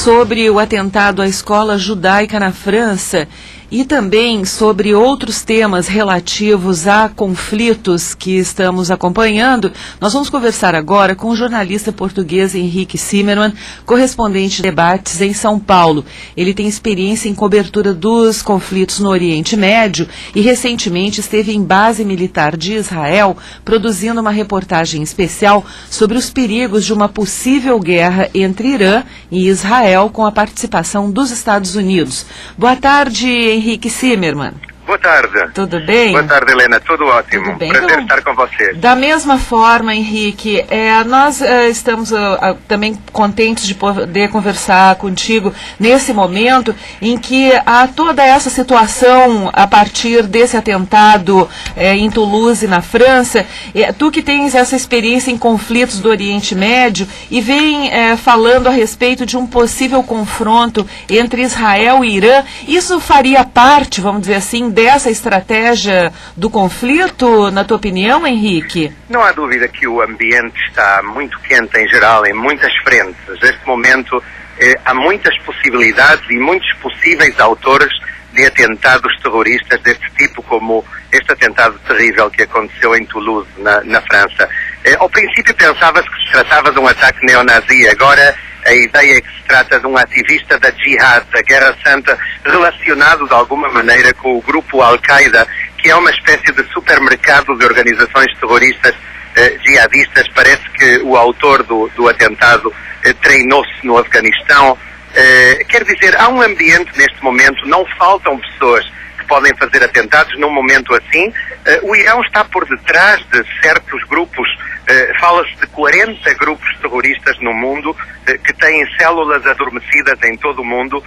sobre o atentado à escola judaica na França e também sobre outros temas relativos a conflitos que estamos acompanhando. Nós vamos conversar agora com o jornalista português Henrique Zimmermann, correspondente de debates em São Paulo. Ele tem experiência em cobertura dos conflitos no Oriente Médio e recentemente esteve em base militar de Israel, produzindo uma reportagem especial sobre os perigos de uma possível guerra entre Irã e Israel com a participação dos Estados Unidos. Boa tarde, Henrique Zimmermann. Boa tarde. Tudo bem? Boa tarde, Helena. Tudo ótimo. Tudo bem? Prazer estar com vocês. Da mesma forma, Henrique, nós estamos também contentes de poder conversar contigo nesse momento em que há toda essa situação a partir desse atentado em Toulouse, na França. Tu que tens essa experiência em conflitos do Oriente Médio e vem falando a respeito de um possível confronto entre Israel e Irã, isso faria parte, vamos dizer assim, dessa estratégia do conflito, na tua opinião, Henrique? Não há dúvida que o ambiente está muito quente em geral, em muitas frentes. Neste momento há muitas possibilidades e muitos possíveis autores de atentados terroristas deste tipo, como este atentado terrível que aconteceu em Toulouse, na França. Ao princípio pensava-se que se tratava de um ataque neonazi, agora a ideia é que se trata de um ativista da Jihad, da Guerra Santa, relacionado de alguma maneira com o grupo Al-Qaeda, que é uma espécie de supermercado de organizações terroristas jihadistas. Parece que o autor do atentado treinou-se no Afeganistão. Quer dizer, há um ambiente neste momento, não faltam pessoas que podem fazer atentados num momento assim. O Irão está por detrás de certos grupos. Fala-se de 40 grupos terroristas no mundo que têm células adormecidas em todo o mundo,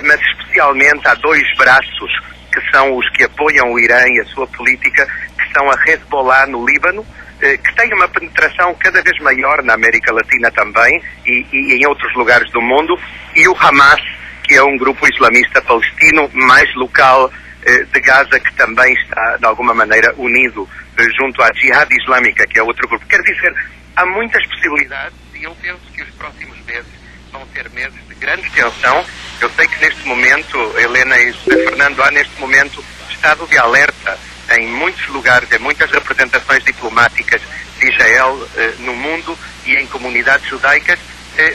mas especialmente há dois braços que são os que apoiam o Irã e a sua política, que são a Hezbollah no Líbano, que tem uma penetração cada vez maior na América Latina também e em outros lugares do mundo, e o Hamas, que é um grupo islamista palestino mais local de Gaza, que também está de alguma maneira unido junto à Jihad Islâmica, que é outro grupo. Quer dizer, há muitas possibilidades e eu penso que os próximos meses vão ser meses de grande tensão. Eu sei que neste momento, Helena e Fernando, há neste momento estado de alerta em muitos lugares, em muitas representações diplomáticas de Israel no mundo e em comunidades judaicas.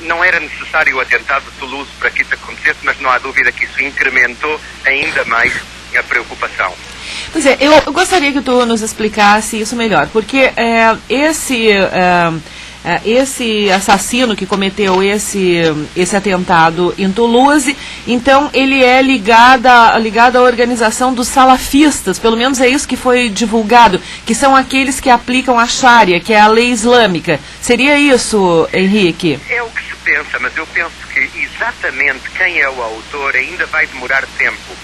Não era necessário o atentado de Toulouse para que isso acontecesse, mas não há dúvida que isso incrementou ainda mais a preocupação. Pois é, eu gostaria que tu nos explicasse isso melhor, porque esse assassino que cometeu esse atentado em Toulouse, então ele é ligado à organização dos salafistas, pelo menos é isso que foi divulgado, que são aqueles que aplicam a Sharia, que é a lei islâmica. Seria isso, Henrique? É o que se pensa, mas eu penso que exatamente quem é o autor ainda vai demorar tempo.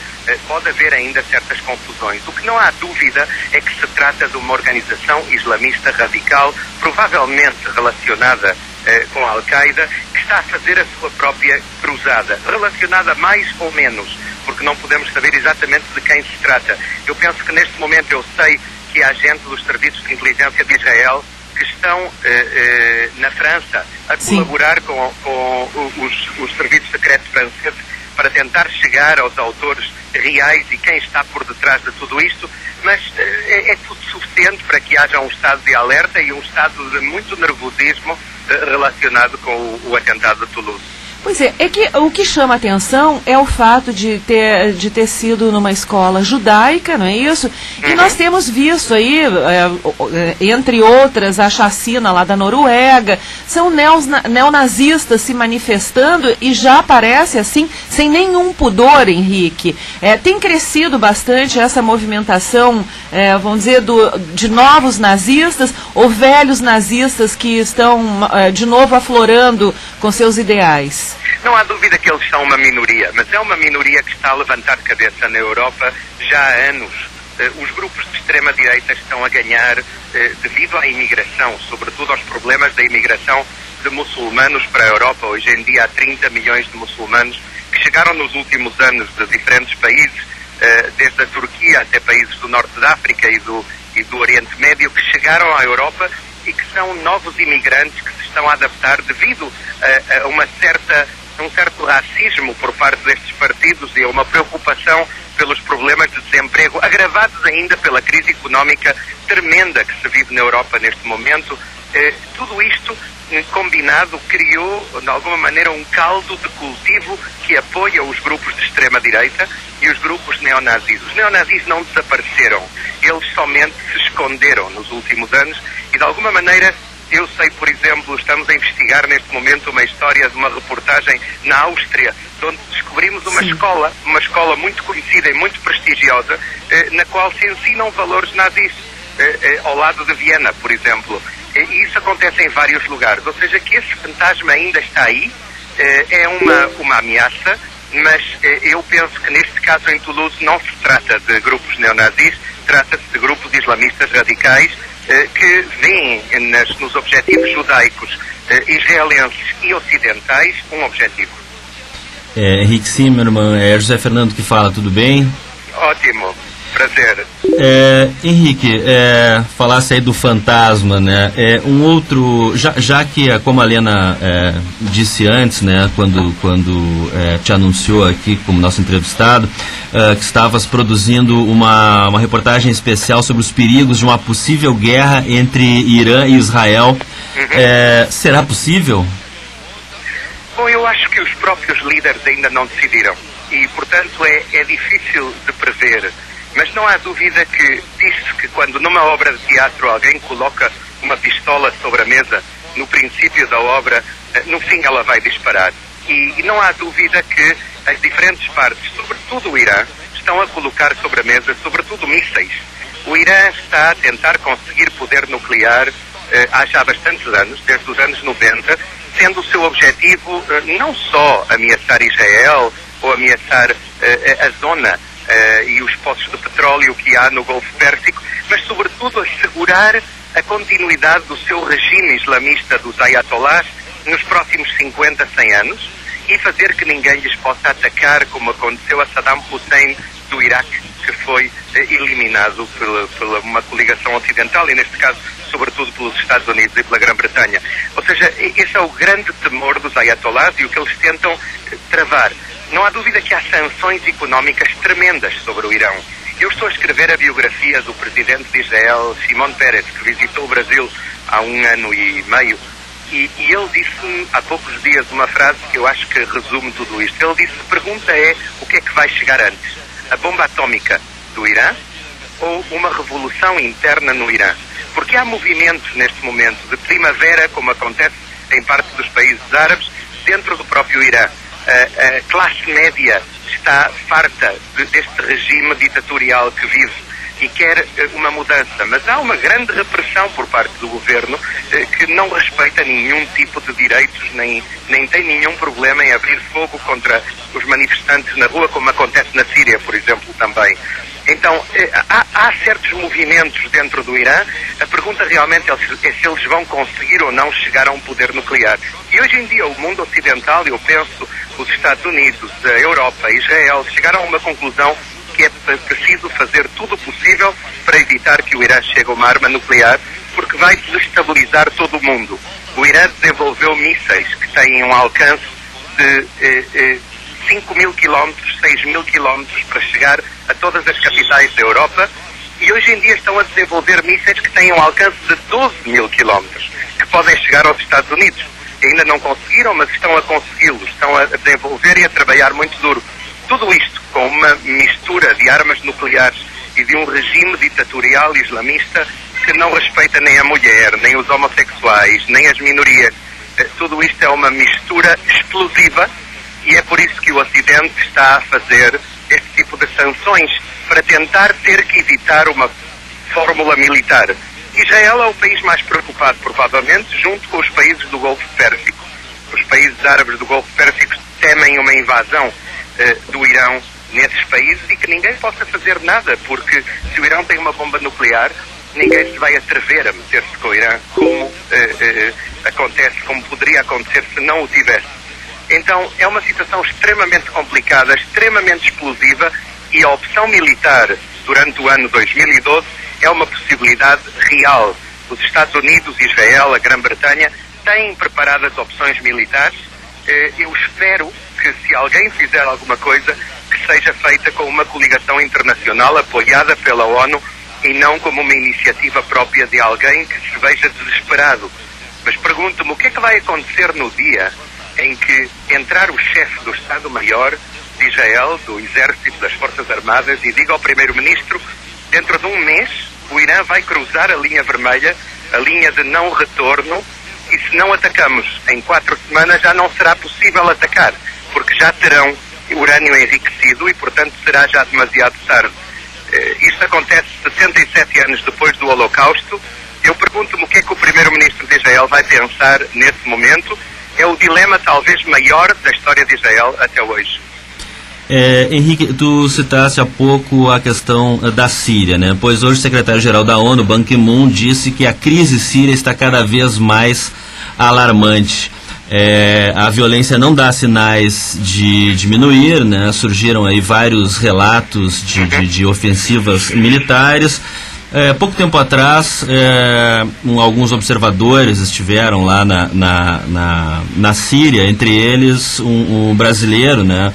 Pode haver ainda certas confusões. O que não há dúvida é que se trata de uma organização islamista radical, provavelmente relacionada com a Al-Qaeda, que está a fazer a sua própria cruzada, relacionada mais ou menos, porque não podemos saber exatamente de quem se trata. Eu penso que neste momento eu sei que há agentes dos serviços de inteligência de Israel que estão na França a colaborar com os serviços secretos franceses para tentar chegar aos autores reais e quem está por detrás de tudo isto, mas é tudo suficiente para que haja um estado de alerta e um estado de muito nervosismo relacionado com o atentado de Toulouse. Pois é que o que chama a atenção é o fato de ter sido numa escola judaica, não é isso? E nós temos visto aí, entre outras, a chacina lá da Noruega, são neonazistas se manifestando e já aparece assim, sem nenhum pudor, Henrique. Tem crescido bastante essa movimentação, vamos dizer, de novos nazistas ou velhos nazistas que estão de novo aflorando com seus ideais? Não há dúvida que eles são uma minoria, mas é uma minoria que está a levantar cabeça na Europa já há anos. Os grupos de extrema-direita estão a ganhar devido à imigração, sobretudo aos problemas da imigração de muçulmanos para a Europa. Hoje em dia há 30 milhões de muçulmanos que chegaram nos últimos anos de diferentes países, desde a Turquia até países do Norte da África e do Oriente Médio, que chegaram à Europa e que são novos imigrantes que se estão a adaptar devido a uma certa um certo racismo por parte destes partidos e uma preocupação pelos problemas de desemprego, agravados ainda pela crise económica tremenda que se vive na Europa neste momento. Tudo isto combinado criou, de alguma maneira, um caldo de cultivo que apoia os grupos de extrema-direita e os grupos neonazis. Os neonazis não desapareceram, eles somente se esconderam nos últimos anos e, de alguma maneira, eu sei, por exemplo, estamos a investigar neste momento uma história de uma reportagem na Áustria, onde descobrimos uma escola muito conhecida e muito prestigiosa, na qual se ensinam valores nazis, ao lado de Viena, por exemplo. E isso acontece em vários lugares, ou seja, que esse fantasma ainda está aí, é uma ameaça, mas eu penso que neste caso em Toulouse não se trata de grupos neonazis, trata-se de grupos islamistas radicais que veem nos objetivos judaicos, israelenses e ocidentais um objetivo. Henrique Zimmermann, é José Fernando que fala, tudo bem? Ótimo, prazer. Henrique, falasse aí do fantasma, né? Um outro, já que, como a Lena disse antes, né, quando te anunciou aqui como nosso entrevistado, que estavas produzindo uma reportagem especial sobre os perigos de uma possível guerra entre Irã e Israel. Será possível? Bom, eu acho que os próprios líderes ainda não decidiram e, portanto, é difícil de prever. Mas não há dúvida que diz-se que quando numa obra de teatro alguém coloca uma pistola sobre a mesa, no princípio da obra, no fim ela vai disparar. E não há dúvida que as diferentes partes, sobretudo o Irã, estão a colocar sobre a mesa, sobretudo mísseis. O Irã está a tentar conseguir poder nuclear há já bastantes anos, desde os anos 90, sendo o seu objetivo não só ameaçar Israel ou ameaçar a zona e os poços de petróleo que há no Golfo Pérsico, mas sobretudo assegurar a continuidade do seu regime islamista dos ayatollahs nos próximos 50, 100 anos e fazer que ninguém lhes possa atacar, como aconteceu a Saddam Hussein do Iraque, que foi eliminado pela uma coligação ocidental e, neste caso, sobretudo pelos Estados Unidos e pela Grã-Bretanha. Ou seja, esse é o grande temor dos ayatollahs e o que eles tentam travar. Não há dúvida que há sanções económicas tremendas sobre o Irão. Eu estou a escrever a biografia do presidente de Israel, Shimon Peres, que visitou o Brasil há 1 ano e meio, e ele disse-me há poucos dias uma frase que eu acho que resume tudo isto. Ele disse: a pergunta é o que é que vai chegar antes? A bomba atómica do Irã ou uma revolução interna no Irã? Porque há movimentos neste momento de primavera, como acontece em parte dos países árabes, dentro do próprio Irã. A classe média está farta deste regime ditatorial que vive e quer uma mudança, mas há uma grande repressão por parte do governo que não respeita nenhum tipo de direitos, nem tem nenhum problema em abrir fogo contra os manifestantes na rua, como acontece na Síria, por exemplo, também. Então, há certos movimentos dentro do Irã. A pergunta realmente é se eles vão conseguir ou não chegar a um poder nuclear. E hoje em dia o mundo ocidental, eu penso, os Estados Unidos, a Europa, Israel, chegaram a uma conclusão que é preciso fazer tudo o possível para evitar que o Irã chegue a uma arma nuclear, porque vai desestabilizar todo o mundo. O Irã desenvolveu mísseis que têm um alcance de 5.000 quilómetros, 6.000 quilómetros para chegar a todas as capitais da Europa, e hoje em dia estão a desenvolver mísseis que têm um alcance de 12.000 quilómetros, que podem chegar aos Estados Unidos. Ainda não conseguiram, mas estão a consegui-lo, estão a desenvolver e a trabalhar muito duro. Tudo isto com uma mistura de armas nucleares e de um regime ditatorial islamista que não respeita nem a mulher, nem os homossexuais, nem as minorias. Tudo isto é uma mistura explosiva e é por isso que o Ocidente está a fazer este tipo de sanções para tentar ter que evitar uma fórmula militar. Israel é o país mais preocupado, provavelmente, junto com os países do Golfo Pérsico. Os países árabes do Golfo Pérsico temem uma invasão do Irão nesses países e que ninguém possa fazer nada, porque se o Irão tem uma bomba nuclear, ninguém se vai atrever a meter-se com o Irã, como poderia acontecer se não o tivesse. Então é uma situação extremamente complicada, extremamente explosiva, e a opção militar durante o ano 2012 é uma possibilidade real. Os Estados Unidos, Israel, a Grã-Bretanha têm preparadas opções militares Eu espero que, se alguém fizer alguma coisa, que seja feita com uma coligação internacional apoiada pela ONU e não como uma iniciativa própria de alguém que se veja desesperado. Mas pergunto-me, o que é que vai acontecer no dia em que entrar o chefe do Estado-Maior de Israel, do Exército, das Forças Armadas, e diga ao Primeiro-Ministro, dentro de um mês, o Irã vai cruzar a linha vermelha, a linha de não retorno, e se não atacamos em 4 semanas já não será possível atacar, porque já terão urânio enriquecido e, portanto, será já demasiado tarde. Isto acontece 77 anos depois do Holocausto. Eu pergunto-me o que é que o Primeiro-Ministro de Israel vai pensar nesse momento. É o dilema talvez maior da história de Israel até hoje. Henrique, tu citaste há pouco a questão da Síria, né? Pois hoje o secretário-geral da ONU, Ban Ki-moon, disse que a crise síria está cada vez mais alarmante. A violência não dá sinais de diminuir, né? Surgiram aí vários relatos de ofensivas militares. Pouco tempo atrás, alguns observadores estiveram lá na Síria, entre eles um brasileiro, né?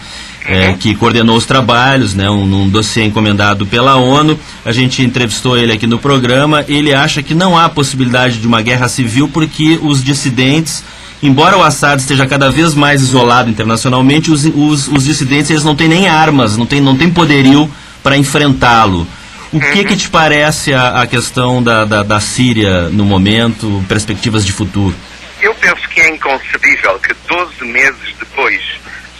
Que coordenou os trabalhos, né, num dossiê encomendado pela ONU. A gente entrevistou ele aqui no programa. Ele acha que não há possibilidade de uma guerra civil porque os dissidentes, embora o Assad esteja cada vez mais isolado internacionalmente, os dissidentes eles não têm nem armas, não têm poderio para enfrentá-lo. O que te parece a questão da Síria no momento, perspectivas de futuro? Eu penso que é inconcebível que 12 meses depois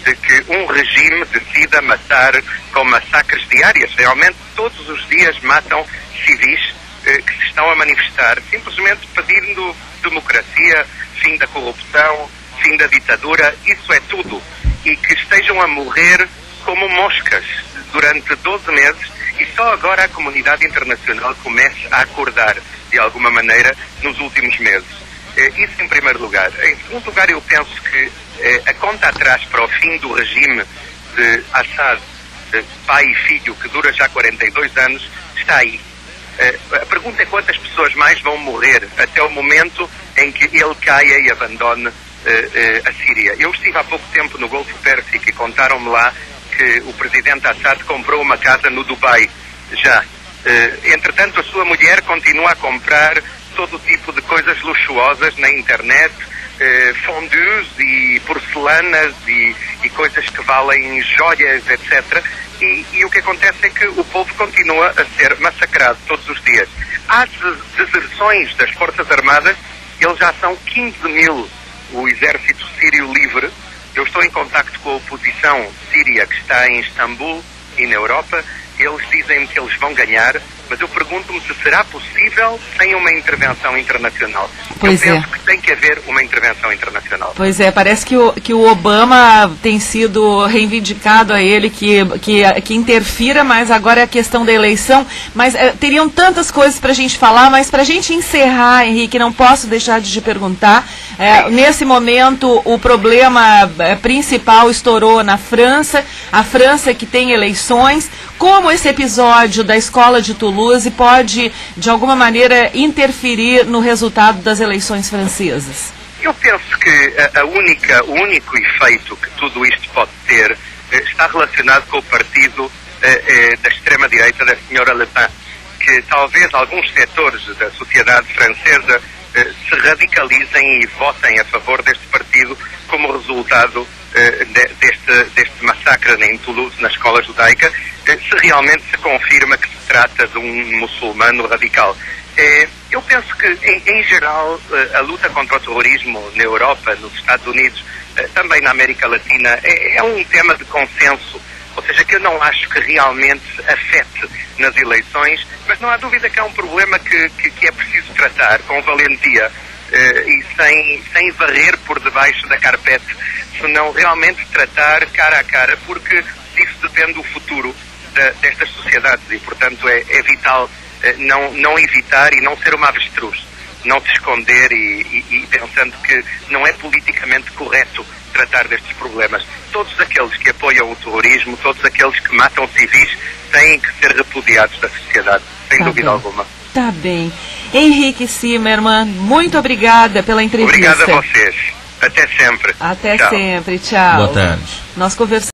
de que um regime decida matar com massacres diárias, realmente todos os dias matam civis que se estão a manifestar, simplesmente pedindo democracia, fim da corrupção, fim da ditadura, isso é tudo. E que estejam a morrer como moscas durante 12 meses e só agora a comunidade internacional começa a acordar de alguma maneira nos últimos meses. Isso em primeiro lugar. Em segundo lugar, eu penso que a conta atrás para o fim do regime de Assad, pai e filho, que dura já 42 anos, está aí. A pergunta é quantas pessoas mais vão morrer até o momento em que ele caia e abandone a Síria. Eu estive há pouco tempo no Golfo Pérsico e contaram-me lá que o presidente Assad comprou uma casa no Dubai, já. Entretanto, a sua mulher continua a comprar todo tipo de coisas luxuosas na internet, fondues e porcelanas e coisas que valem joias, etc. E o que acontece é que o povo continua a ser massacrado todos os dias. Há deserções das Forças Armadas, eles já são 15 mil, o exército sírio livre. Eu estou em contacto com a oposição síria que está em Istambul e na Europa. Eles dizem que eles vão ganhar, mas eu pergunto-me se será possível sem uma intervenção internacional. Pois eu penso que tem que haver uma intervenção internacional. Pois é, parece que o Obama tem sido reivindicado a ele que interfira, mas agora é a questão da eleição. Mas teriam tantas coisas para a gente falar, mas para a gente encerrar, Henrique, não posso deixar de te perguntar. Nesse momento, o problema principal estourou na França, a França que tem eleições. Como esse episódio da escola de Toulouse pode, de alguma maneira, interferir no resultado das eleições francesas? Eu penso que o único efeito que tudo isto pode ter está relacionado com o partido da extrema-direita da senhora Le Pen, que talvez alguns setores da sociedade francesa se radicalizem e votem a favor deste partido como resultado deste massacre em Toulouse, na escola judaica, se realmente se confirma que se trata de um muçulmano radical. Eu penso que, em geral, a luta contra o terrorismo na Europa, nos Estados Unidos, também na América Latina, é um tema de consenso. Ou seja, que eu não acho que realmente afete nas eleições, mas não há dúvida que é um problema que é preciso tratar com valentia e sem varrer por debaixo da carpete, senão realmente tratar cara a cara, porque disso depende o futuro destas sociedades e, portanto, é vital não evitar e não ser uma avestruz, não se esconder e pensando que não é politicamente correto tratar destes problemas. Todos aqueles que apoiam o terrorismo, todos aqueles que matam civis, têm que ser repudiados da sociedade, sem dúvida alguma. Tá bem. Henrique Zimmermann, muito obrigada pela entrevista. Obrigado a vocês. Até sempre. Até Tchau. sempre. Tchau. Boa tarde. Nós conversamos.